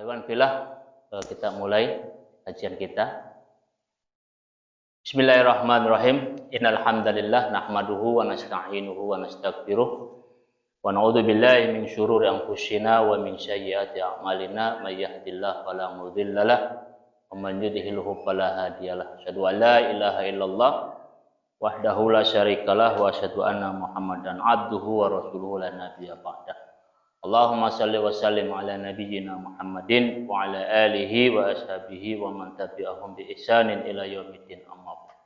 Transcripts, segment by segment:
Iwan fillah, kita mulai kajian kita. Bismillahirrahmanirrahim. Innal hamdalillah nahmaduhu wa nasta'inuhu wa nastaghfiruh wa na'udzu billahi min syururi anfusina wa min sayyiati a'malina may yahdihillahu fala mudhillalah wa man yudhlilhu fala hadiyalah. Asyhadu an la ilaha illallah wahdahu la syarikalah wa asyhadu anna Muhammadan abduhu wa rasuluhu la nabiyya ba'dah. Allahumma salli wa sallim ala nabiyyina Muhammadin wa ala alihi wa ashabihi wa man tabi'ahum bi ihsanin ila yaumiddin amma ba'd.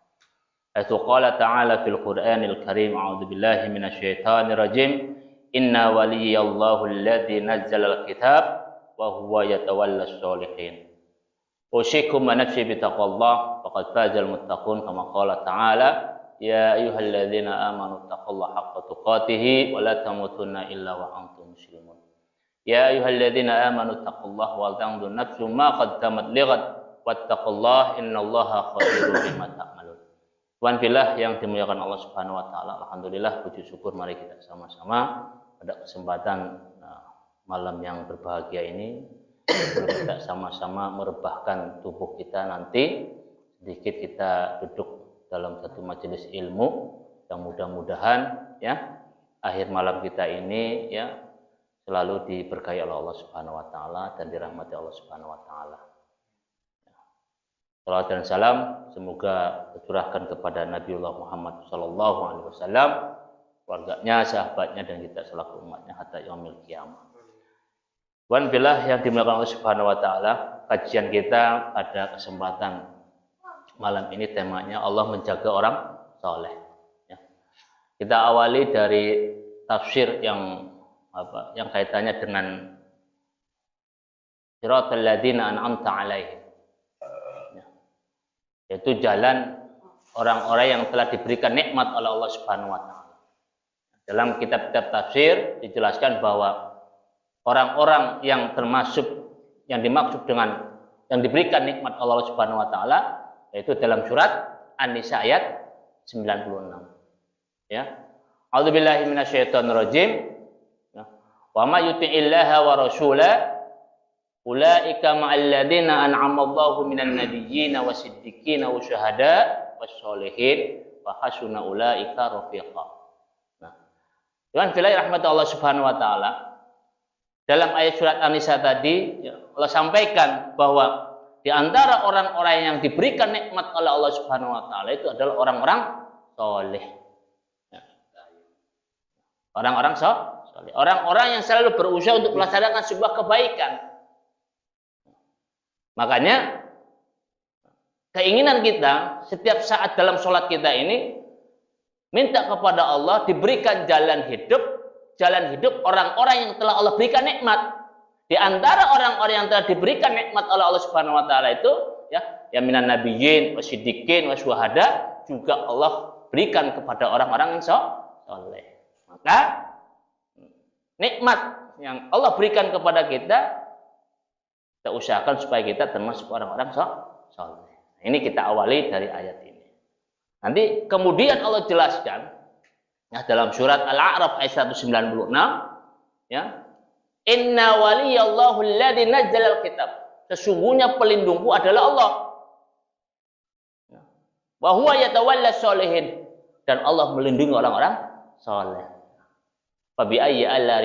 Ayatu qala ta'ala fil Qur'anil Karim, a'udzu billahi minasyaitonir rajim. Inna waliyallahu alladzi nazzala al-kitab wa huwa yatawallas sholihin. Usikum wa nafsi bi taqwallah faqad fazal muttaqun kama qala ta'ala ya ayyuhalladzina amanu taqullaha haqqa tuqatih wa la tamutunna illa wa antum muslimun. Ya ayyuhalladzina amanu taqullaha wa tanzur nafsum ma qaddamat lighad wattaqullaha innallaha khabirun bima ta'malun. Wan fillah yang dimuliakan Allah Subhanahu wa taala, alhamdulillah puji syukur mari kita sama-sama pada kesempatan malam yang berbahagia ini kita sama-sama merebahkan tubuh kita nanti sedikit kita duduk dalam satu majelis ilmu yang mudah-mudahan ya akhir malam kita ini ya selalu diberkahi oleh Allah Subhanahu wa taala dan dirahmati Allah Subhanahu wa taala. Salawat dan salam semoga tercurahkan kepada Nabiullah Muhammad sallallahu alaihi wasallam, keluarganya, sahabatnya dan kita selaku umatnya hatta yaumil qiyamah. Wan billah yang dimuliakan Allah Subhanahu wa taala, kajian kita pada kesempatan malam ini temanya Allah menjaga orang soleh. Ya. Kita awali dari tafsir yang kaitannya dengan siratal ladzina an'amta alaihim. Ya. Yaitu jalan orang-orang yang telah diberikan nikmat oleh Allah Subhanahu wa taala. Dalam kitab-kitab tafsir dijelaskan bahwa orang-orang yang termasuk yang dimaksud dengan yang diberikan nikmat Allah Subhanahu wa taala yaitu dalam surat An-Nisa ayat 96. Ya. A'udzubillahi minasyaitonir rajim. Ya. Wa may yuti'illaha wa rasula ulaika ma'al ladzina an'ama Allahu minan nabiyyin wasiddiqin wasyuhada wassolihin wa hasuna ulaika rafiqa. Nah, dengan fillah rahmat Allah Subhanahu wa taala dalam ayat surat An-Nisa tadi ya, Allah sampaikan bahwa di antara orang-orang yang diberikan nikmat oleh Allah Subhanahu wa taala itu adalah orang-orang soleh. Orang-orang soleh. Orang-orang yang selalu berusaha untuk melaksanakan sebuah kebaikan. Makanya keinginan kita setiap saat dalam sholat kita ini minta kepada Allah diberikan jalan hidup orang-orang yang telah Allah berikan nikmat. Di antara orang-orang yang telah diberikan nikmat oleh Allah Subhanahu wa taala itu ya minan nabiyyin wasiddiqin wasyuhada juga Allah berikan kepada orang-orang yang saleh. Maka nikmat yang Allah berikan kepada kita usahakan supaya kita termasuk orang-orang saleh. Ini kita awali dari ayat ini. Nanti kemudian Allah jelaskan ya dalam surat Al-A'raf ayat 196 ya. Inna waliyallahu alladzi nazzala al-kitab. Sesungguhnya pelindungku adalah Allah. Wa huwa yatawallas sholihin. Dan Allah melindungi orang-orang saleh. Fa bi ayyi ala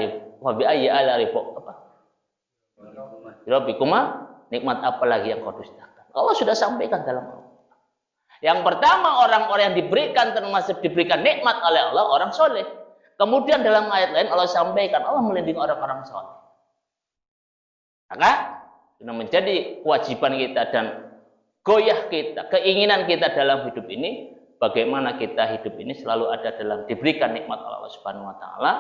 rabbikuma nikmat apa lagi yang kau dustakan? Allah sudah sampaikan dalam Al-Qur'an. Yang pertama orang-orang yang termasuk diberikan nikmat oleh Allah orang saleh. Kemudian dalam ayat lain Allah sampaikan Allah melindungi orang-orang saleh. Maka sudah menjadi kewajiban kita dan goyah kita, keinginan kita dalam hidup ini, bagaimana kita hidup ini selalu ada dalam diberikan nikmat oleh Allah Subhanahu wa taala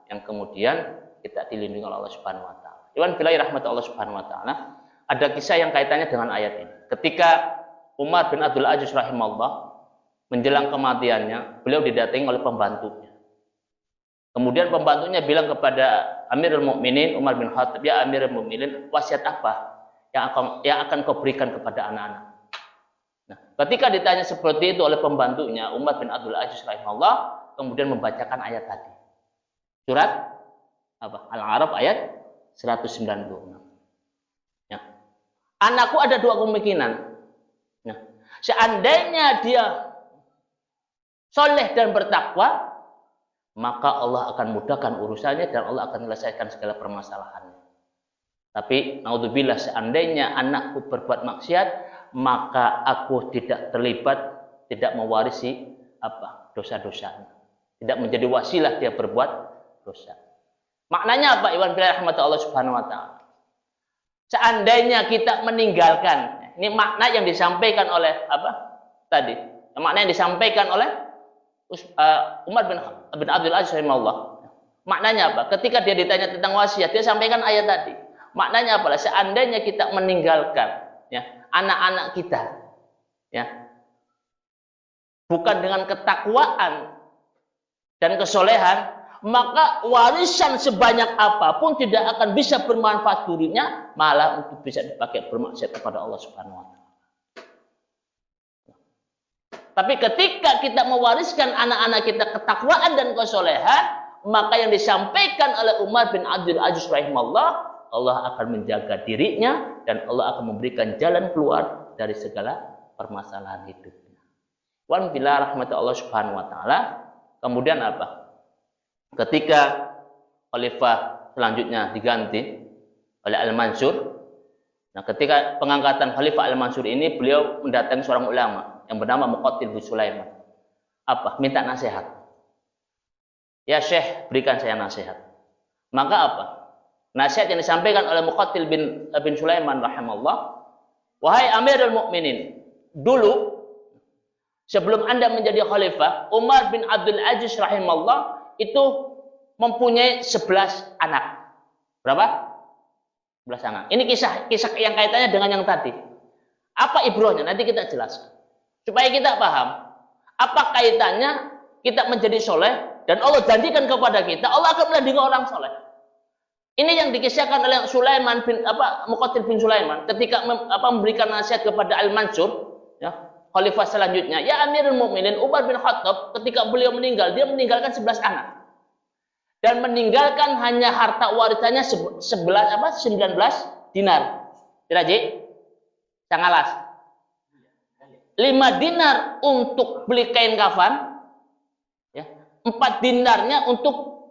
yang kemudian kita dilindungi oleh Allah Subhanahu wa taala. Iwan billahi rahmat Allah Subhanahu wa taala, ada kisah yang kaitannya dengan ayat ini. Ketika Umar bin Abdul Aziz rahimahullah menjelang kematiannya, beliau didatangi oleh pembantunya. Kemudian pembantunya bilang kepada Amirul Mukminin Umar bin Khattab, ya Amirul Mukminin, wasiat apa yang akan kau berikan kepada anak-anak? Nah, ketika ditanya seperti itu oleh pembantunya, Umar bin Abdul Aziz rahimahullah kemudian membacakan ayat tadi. Surat Al-A'raf ayat 196. Ya. Anakku ada dua kemungkinan. Nah, seandainya dia soleh dan bertakwa, maka Allah akan mudahkan urusannya dan Allah akan menyelesaikan segala permasalahannya. Tapi naudzubillah, seandainya anakku berbuat maksiat, maka aku tidak terlibat, tidak mewarisi dosa-dosanya, tidak menjadi wasilah dia berbuat dosa. Maknanya apa? Iwan billah rahmat Allah Subhanahu wa taala. Seandainya kita meninggalkan, ini makna yang disampaikan oleh tadi? Makna yang disampaikan oleh Umar bin Abdul Aziz rahimahullah. Maknanya apa? Ketika dia ditanya tentang wasiat, dia sampaikan ayat tadi. Maknanya apa? Seandainya kita meninggalkan anak-anak kita, bukan dengan ketakwaan dan kesolehan, maka warisan sebanyak apapun tidak akan bisa bermanfaat dirinya, malah untuk bisa dipakai bermaksiat kepada Allah Subhanahu wa taala. Tapi ketika kita mewariskan anak-anak kita ketakwaan dan kesolehan, maka yang disampaikan oleh Umar bin Abdul Aziz rahimahullah, Allah akan menjaga dirinya dan Allah akan memberikan jalan keluar dari segala permasalahan hidupnya. Wan bila rahmat Allah Subhanahu wa taala. Kemudian apa? Ketika khalifah selanjutnya diganti oleh Al-Mansur. Nah, ketika pengangkatan khalifah Al-Mansur ini, beliau mendatangi seorang ulama yang bernama Muqatil bin Sulaiman. Minta nasihat. Ya Syekh, berikan saya nasihat. Maka apa? Nasihat yang disampaikan oleh Muqatil bin Sulaiman rahimahullah, wahai Amirul Mukminin, dulu sebelum Anda menjadi khalifah, Umar bin Abdul Aziz rahimahullah itu mempunyai 11 anak. Berapa? 11 anak. Ini kisah yang kaitannya dengan yang tadi. Apa ibrohnya? Nanti kita jelaskan. Supaya kita paham apa kaitannya kita menjadi soleh dan Allah janjikan kepada kita Allah akan melindungi orang soleh. Ini yang dikisahkan oleh Sulaiman bin Muqatil bin Sulaiman ketika memberikan nasihat kepada Al-Mansur, khalifah selanjutnya. Ya Amirul Mukminin, Umar bin Khattab ketika beliau meninggal, dia meninggalkan 11 anak. Dan meninggalkan hanya harta warisannya 19 dinar. Tidak, Ji? Sangalas. 5 dinar untuk beli kain kafan, 4 dinarnya untuk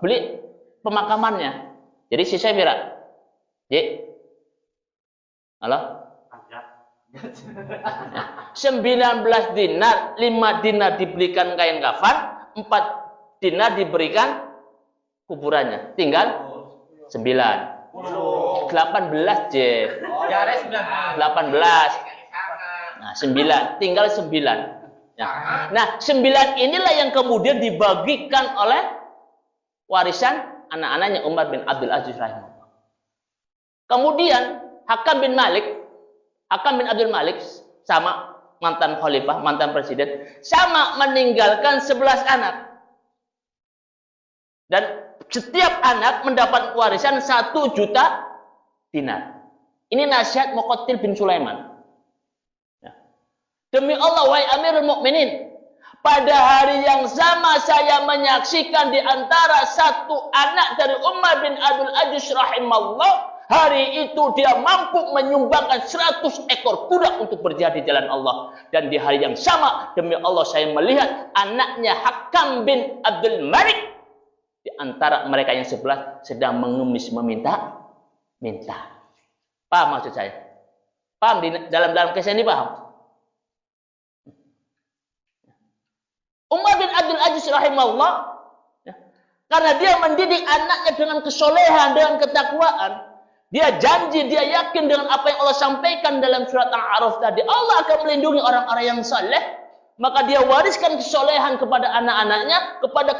beli pemakamannya. Jadi sisa berapa? Ji? Halo? 19 dinar, 5 dinar dibelikan kain kafan, 4 dinar diberikan kuburannya. Tinggal 9. 18, Jeff. 18. Nah, 9. Tinggal 9. Nah, 9 inilah yang kemudian dibagikan oleh warisan anak-anaknya Umar bin Abdul Aziz rahimahullah. Kemudian Hakam bin Abdul Malik sama mantan khalifah, mantan presiden, sama meninggalkan 11 anak. Dan setiap anak mendapat warisan 1 juta dinar. Ini nasihat Muqatil bin Sulaiman. Demi Allah, wahai Amirul Mukminin, pada hari yang sama saya menyaksikan di antara satu anak dari Umar bin Abdul Aziz rahimahullah, hari itu dia mampu menyumbangkan 100 ekor kuda untuk berjihad di jalan Allah. Dan di hari yang sama, demi Allah saya melihat anaknya Hakam bin Abdul Malik di antara mereka yang 11 sedang mengemis minta. Paham maksud saya? Paham dalam kisah ini, paham? Umar bin Abdul Aziz rahimahullah, karena dia mendidik anaknya dengan kesolehan, dengan ketakwaan, dia janji, dia yakin dengan apa yang Allah sampaikan dalam surat Al-A'raf tadi, Allah akan melindungi orang-orang yang saleh, maka dia wariskan kesolehan kepada anak-anaknya, kepada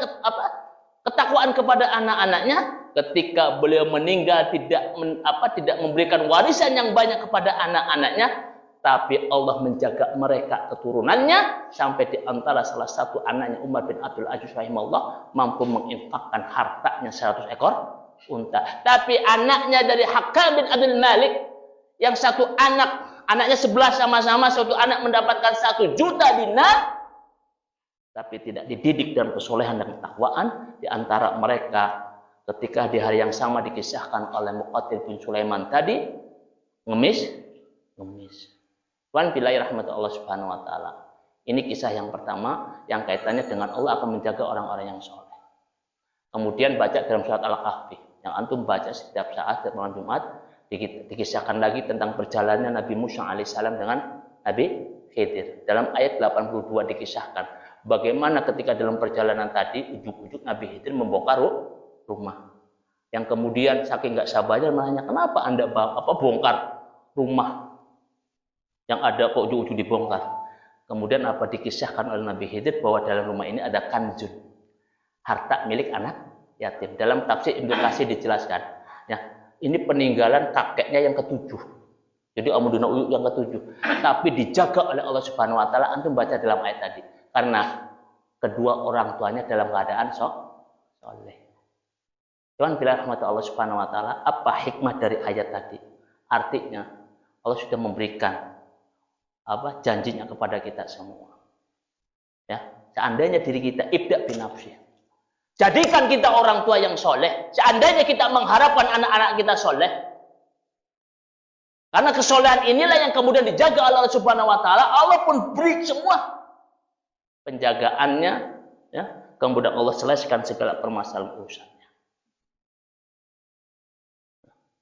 ketakwaan kepada anak-anaknya. Ketika beliau meninggal tidak memberikan warisan yang banyak kepada anak-anaknya, tapi Allah menjaga mereka keturunannya sampai di antara salah satu anaknya Umar bin Abdul Aziz rahimahullah mampu menginfakkan hartanya 100 ekor unta. Tapi anaknya dari Hakam bin Abdul Malik yang satu anaknya 11 sama-sama, satu anak mendapatkan 1 juta dinar, tapi tidak dididik dalam kesolehan dan ketakwaan. Di antara mereka ketika di hari yang sama dikisahkan oleh Muqatil bin Sulaiman tadi, ngemis. Wan billahi rahmat Allah Subhanahu wa taala. Ini kisah yang pertama yang kaitannya dengan Allah akan menjaga orang-orang yang soleh. Kemudian baca dalam surat Al-Kahfi yang antum baca setiap saat setiap malam Jumat, dikisahkan lagi tentang perjalanan Nabi Musa alaihissalam dengan Nabi Khidir. Dalam ayat 82 dikisahkan bagaimana ketika dalam perjalanan tadi ujuk-ujuk Nabi Khidir membongkar rumah. Yang kemudian saking nggak sabarnya menanya, kenapa Anda bongkar rumah yang ada kok ujuk-ujuk dibongkar? Kemudian apa dikisahkan oleh Nabi Khidir bahwa dalam rumah ini ada kanjun, harta milik anak yatim. Dalam tafsir Ibnu Katsir dijelaskan, ya, ini peninggalan kakeknya yang ketujuh. Jadi Amuduna Uyuk yang ketujuh. Tapi dijaga oleh Allah Subhanahu wa taala, antum baca dalam ayat tadi. Karena kedua orang tuanya dalam keadaan soleh. Tuhan bila rahmat Allah Subhanahu wa taala, apa hikmah dari ayat tadi? Artinya Allah sudah memberikan janjinya kepada kita semua. Ya, seandainya diri kita ibda binafsi. Jadikan kita orang tua yang soleh. Seandainya kita mengharapkan anak-anak kita soleh. Karena kesolehan inilah yang kemudian dijaga oleh Allah Subhanahu wa taala. Allah pun beri semua penjagaannya, ya. Kemudian Allah selesaikan segala permasalahan urusannya.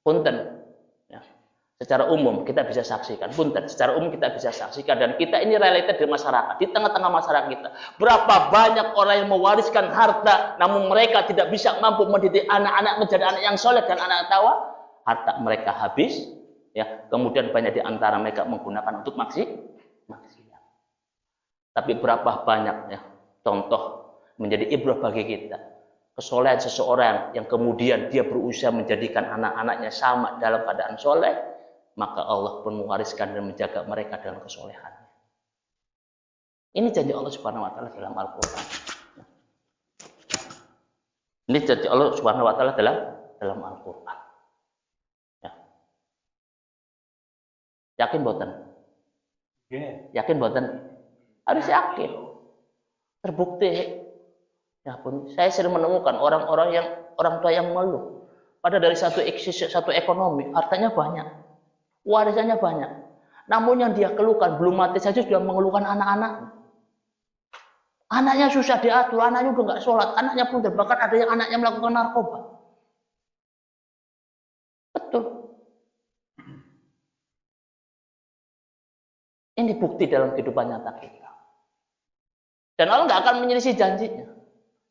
Punten, ya. Secara umum kita bisa saksikan, punten, secara umum kita bisa saksikan, dan kita ini realita di masyarakat, di tengah-tengah masyarakat kita. Berapa banyak orang yang mewariskan harta, namun mereka tidak bisa mampu mendidik anak-anak menjadi anak yang soleh dan anak tawa. Harta mereka habis, ya. Kemudian banyak di antara mereka menggunakan untuk maksiat. Tapi berapa banyak, ya, contoh menjadi ibrah bagi kita. Kesolehan seseorang yang kemudian dia berusaha menjadikan anak-anaknya sama dalam keadaan soleh, maka Allah pun mewariskan dan menjaga mereka dengan kesolehannya. Ini janji Allah Subhanahu wa taala dalam Al-Qur'an. Ini janji Allah Subhanahu wa taala dalam Al-Qur'an. Ya. Yakin boten? Yakin boten? Harus yakin. Terbukti. Ya pun, saya sering menemukan orang tua yang mengeluh. Pada dari satu ekonomi, hartanya banyak, warisannya banyak. Namun yang dia keluhkan, belum mati saja sudah mengeluhkan anak-anak. Anaknya susah diatur, anaknya udah nggak sholat, anaknya pun terbakar, ada yang anaknya melakukan narkoba. Betul. Ini bukti dalam kehidupan nyata kita. Dan Allah nggak akan menyelisih janjinya.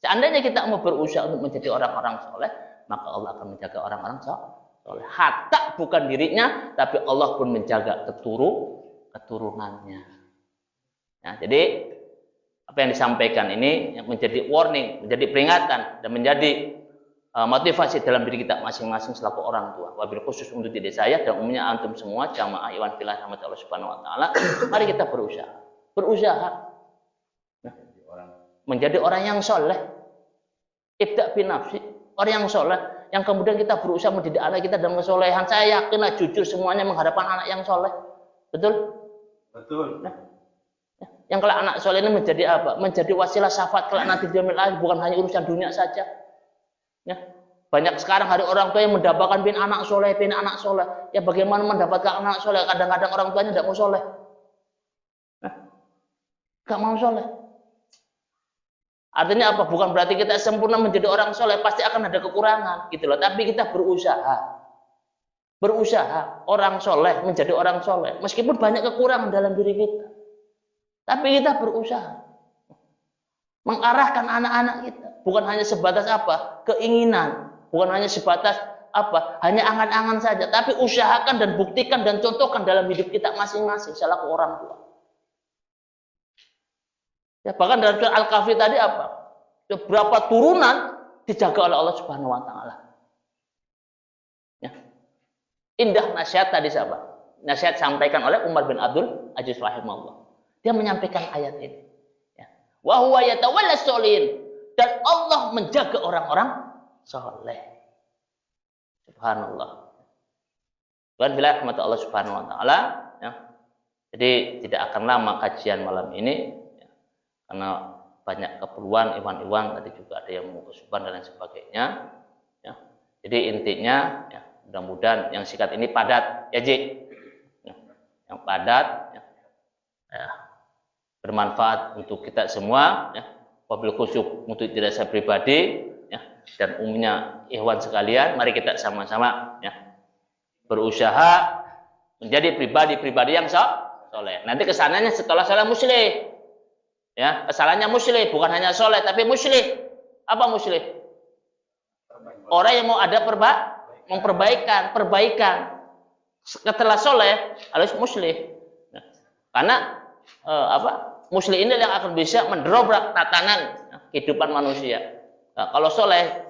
Seandainya kita mau berusaha untuk menjadi orang-orang soleh, maka Allah akan menjaga orang-orang soleh. Hatta bukan dirinya, tapi Allah pun menjaga keturunannya. Nah, jadi apa yang disampaikan ini menjadi warning, menjadi peringatan, dan menjadi motivasi dalam diri kita masing-masing selaku orang tua. Wabil khusus untuk diri saya dan umumnya antum semua jamaah iwan fillah rahmat Allah Subhanahu wa taala. Mari kita berusaha. Menjadi orang yang soleh, ibda binafsi, orang yang soleh, yang kemudian kita berusaha mendidik anak kita dalam kesolehan. Saya yakinlah jujur semuanya mengharapkan anak yang soleh, betul? Betul. Nah, yang kalau anak soleh ini menjadi apa? Menjadi wasilah syafaat kelak nanti di dunia akhirat, bukan hanya urusan dunia saja. Ya. Banyak sekarang hari orang tua yang mendapatkan pin anak soleh. Ya bagaimana mendapatkan anak soleh? Kadang-kadang orang tuanya tidak mau soleh, nggak mau soleh. Artinya apa? Bukan berarti kita sempurna menjadi orang soleh, pasti akan ada kekurangan, gitu loh. Tapi kita berusaha orang soleh menjadi orang soleh, meskipun banyak kekurangan dalam diri kita. Tapi kita berusaha mengarahkan anak-anak kita, bukan hanya sebatas apa? Keinginan, bukan hanya sebatas apa? Hanya angan-angan saja, tapi usahakan dan buktikan dan contohkan dalam hidup kita masing-masing selaku orang tua. Ya, bahkan dalam surat Al-Kahfi tadi apa? Beberapa turunan dijaga oleh Allah Subhanahu wa taala. Ya. Indah nasihat tadi siapa? Nasihat sampaikan oleh Umar bin Abdul Aziz rahimahullah. Dia menyampaikan ayat ini. Ya. Wa huwa yatawalla sholihin, dan Allah menjaga orang-orang saleh. Subhanallah. Dan bila rahmat Allah Subhanahu wa taala, ya. Jadi tidak akan lama kajian malam ini. Karena banyak keperluan, Iwan tadi juga ada yang mau kesuban dan lain sebagainya. Ya. Jadi intinya, ya, mudah-mudahan yang singkat ini padat, ya Ji. yang padat, ya, bermanfaat untuk kita semua, ya, wabil khusyuk untuk diri saya pribadi, ya, dan umumnya ikhwan sekalian, mari kita sama-sama, ya, berusaha menjadi pribadi-pribadi yang soleh. Nanti kesananya setelah soleh muslih, ya, kesalahannya muslih, bukan hanya soleh tapi muslih. Apa muslih? Orang yang mau ada perbaikan. Setelah soleh harus muslih. Nah, karena muslih ini yang akan bisa mendobrak tatanan kehidupan manusia. Nah, kalau soleh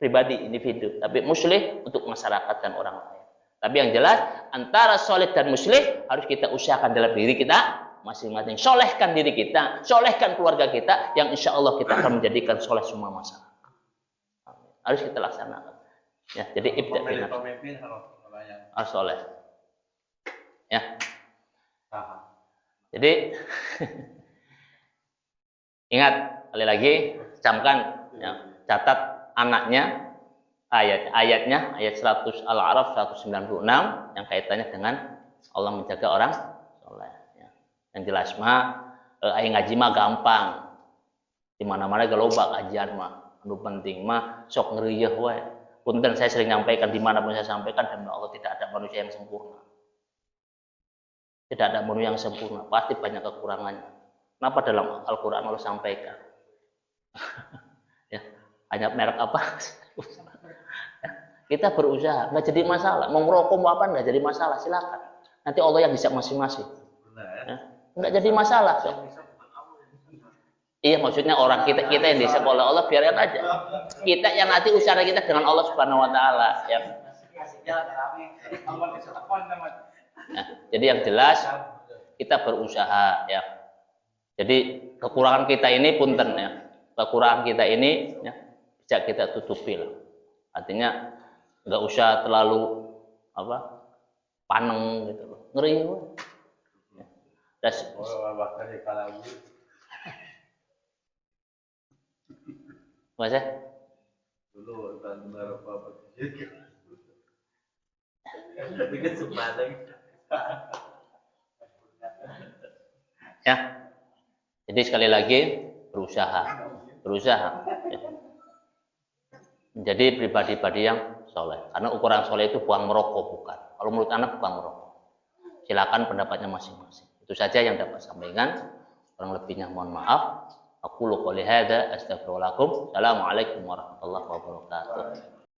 pribadi individu, tapi muslih untuk masyarakat dan orang lain. Tapi yang jelas antara soleh dan muslih harus kita usahakan dalam diri kita masing-masing. Solehkan diri kita, solehkan keluarga kita, yang insya Allah kita akan menjadikan soleh semua masyarakat. Harus kita laksanakan. Ya, jadi pemimpin harus soleh. Ya. Jadi ingat kali lagi, camkan, ya, catat anaknya ayatnya ayat 100 Al-A'raf 196 yang kaitannya dengan Allah menjaga orang soleh. Ya. Yang jelas mah ngaji mah gampang. Di mana-mana geloba kajian mah, anu penting mah sok ngerieuh wae. Punten saya sering nyampaikan dimanapun saya sampaikan, demi Allah tidak ada manusia yang sempurna. Tidak ada manusia yang sempurna, pasti banyak kekurangannya. Kenapa dalam Al-Quran Allah sampaikan? Ya, hanya merek apa? Kita berusaha, nggak jadi masalah. Mau ngerokok mau apa nggak jadi masalah, silakan. Nanti Allah yang bisa masing-masing. Ya, nggak jadi masalah. So. Iya, maksudnya orang kita yang disebut oleh Allah, biarkan aja. Kita yang nanti usaha kita dengan Allah Subhanahu Wa Taala. Ya. Nah, jadi yang jelas kita berusaha, ya. Jadi kekurangan kita ini punten, ya. Kekurangan kita ini, ya, bisa kita tutupi lah. Artinya nggak usah terlalu paneng gitu loh, ngeri. Ya. Mas ya? Dulu ya. Jadi sekali lagi berusaha, ya. Menjadi pribadi-pribadi yang soleh. Karena ukuran soleh itu bukan merokok, bukan. Kalau menurut anak bukan merokok. Silakan pendapatnya masing-masing. Itu saja yang dapat sampaikan. Kurang lebihnya mohon maaf. Aku qouli hadza astaghfirullahaladzim. Assalamualaikum warahmatullahi wabarakatuh.